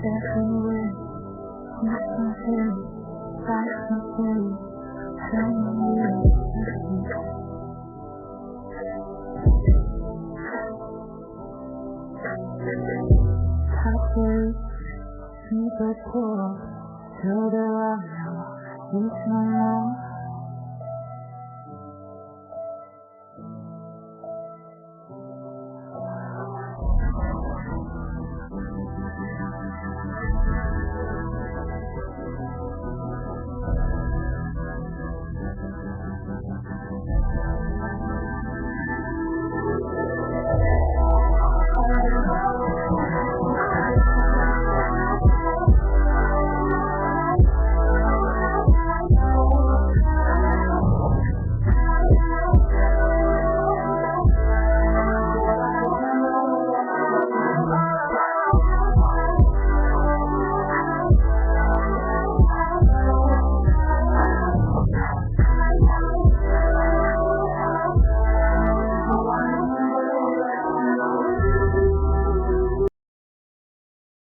Everywhere, nothing, like nothing, telling me nothing. Halfway, me but poor, till there are no, it's no more.